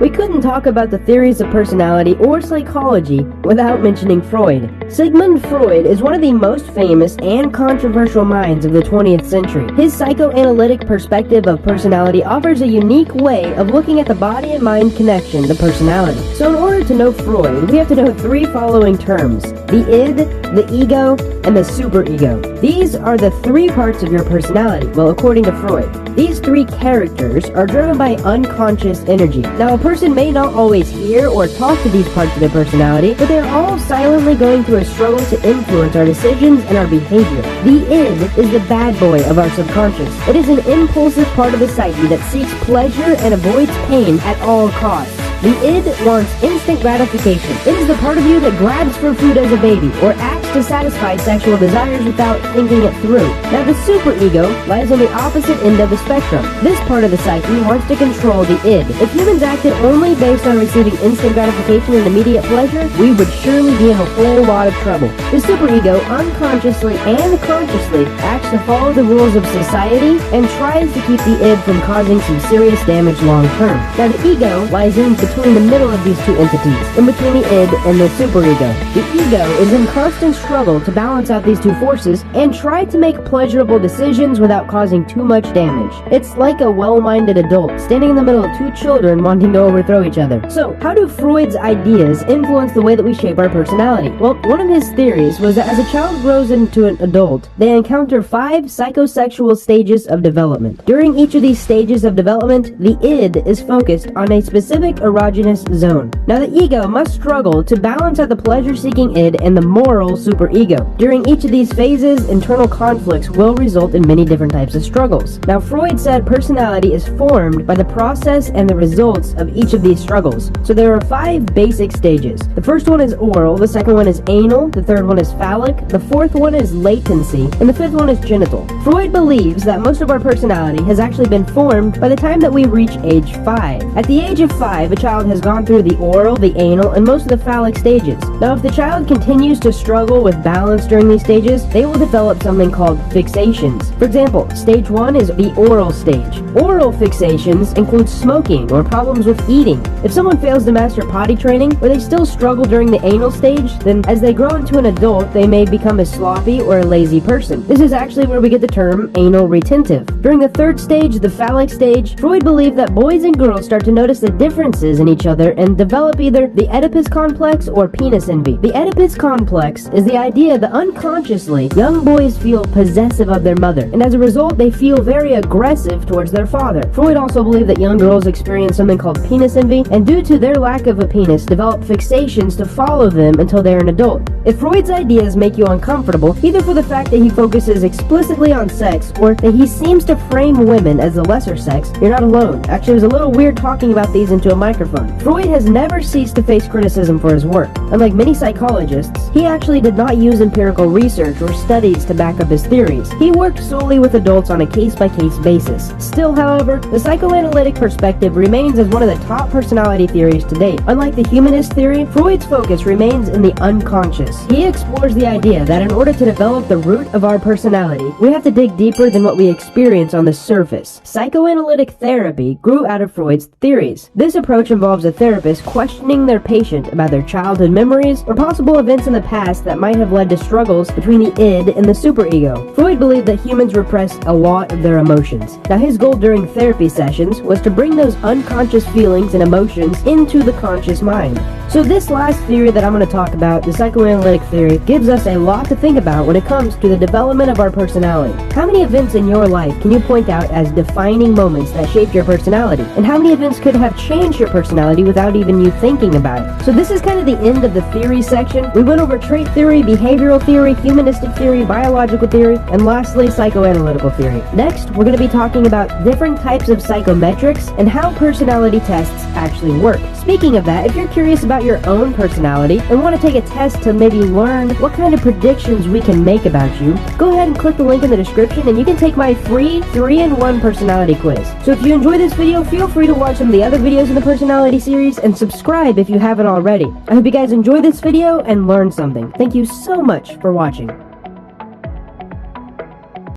We couldn't talk about the theories of personality or psychology without mentioning Freud. Sigmund Freud is one of the most famous and controversial minds of the 20th century. His psychoanalytic perspective of personality offers a unique way of looking at the body and mind connection to personality. So in order to know Freud, we have to know three following terms: the id, the ego, and the superego. These are the three parts of your personality. Well, according to Freud, these three characters are driven by unconscious energy. Now, a person may not always hear or talk to these parts of their personality, but they're all silently going through a struggle to influence our decisions and our behavior. The id is the bad boy of our subconscious. It is an impulsive part of the psyche that seeks pleasure and avoids pain at all costs. The id wants instant gratification. It is the part of you that grabs for food as a baby or acts to satisfy sexual desires without thinking it through. Now, the superego lies on the opposite end of the spectrum. This part of the psyche wants to control the id. If humans acted only based on receiving instant gratification and immediate pleasure, we would surely be in a whole lot of trouble. The superego unconsciously and consciously acts to follow the rules of society and tries to keep the id from causing some serious damage long term. Now, the ego lies in between the middle of these two entities, in between the id and the superego. The ego is in constant struggle to balance out these two forces and try to make pleasurable decisions without causing too much damage. It's like a well-minded adult standing in the middle of two children wanting to overthrow each other. So, how do Freud's ideas influence the way that we shape our personality? Well, one of his theories was that as a child grows into an adult, they encounter 5 psychosexual stages of development. During each of these stages of development, the id is focused on a specific erogenous zone. Now, the ego must struggle to balance out the pleasure-seeking id and the moral superego. During each of these phases, internal conflicts will result in many different types of struggles. Now, Freud said personality is formed by the process and the results of each of these struggles. So there are 5 basic stages. The first one is oral, the second one is anal, the third one is phallic, the fourth one is latency, and the fifth one is genital. Freud believes that most of our personality has actually been formed by the time that we reach age 5. At the age of 5, a child has gone through the oral, the anal, and most of the phallic stages. Now, if the child continues to struggle with balance during these stages, they will develop something called fixations. For example, stage 1 is the oral stage. Oral fixations include smoking or problems with eating. If someone fails to master potty training, or they still struggle during the anal stage, then as they grow into an adult, they may become a sloppy or a lazy person. This is actually where we get the term anal retentive. During the third stage, the phallic stage, Freud believed that boys and girls start to notice the differences in each other and develop either the Oedipus complex or penis envy. The Oedipus complex is the idea that unconsciously, young boys feel possessive of their mother, and as a result, they feel very aggressive towards their father. Freud also believed that young girls experience something called penis envy, and due to their lack of a penis, develop fixations to follow them until they're an adult. If Freud's ideas make you uncomfortable, either for the fact that he focuses explicitly on sex, or that he seems to frame women as the lesser sex, you're not alone. Actually, it was a little weird talking about these into a microphone. Freud has never ceased to face criticism for his work. Unlike many psychologists, he actually did not use empirical research or studies to back up his theories. He worked solely with adults on a case-by-case basis. Still, however, the psychoanalytic perspective remains as one of the top personality theories to date. Unlike the humanist theory, Freud's focus remains in the unconscious. He explores the idea that in order to develop the root of our personality, we have to dig deeper than what we experience on the surface. Psychoanalytic therapy grew out of Freud's theories. This approach involves a therapist questioning their patient about their childhood memories or possible events in the past that might have led to struggles between the id and the superego. Freud believed that humans repress a lot of their emotions. Now, his goal during therapy sessions was to bring those unconscious feelings and emotions into the conscious mind. So this last theory that I'm going to talk about, the psychoanalytic theory, gives us a lot to think about when it comes to the development of our personality. How many events in your life can you point out as defining moments that shaped your personality? And how many events could have changed your personality without even you thinking about it? So this is kind of the end of the theory section. We went over trait theory, behavioral theory, humanistic theory, biological theory, and lastly, psychoanalytical theory. Next, we're going to be talking about different types of psychometrics and how personality tests actually work. Speaking of that, if you're curious about your own personality and want to take a test to maybe learn what kind of predictions we can make about you, go ahead and click the link in the description and you can take my free 3-in-1 personality quiz. So if you enjoy this video, feel free to watch some of the other videos in the personality series and subscribe if you haven't already. I hope you guys enjoy this video and learn something. Thank you so much for watching.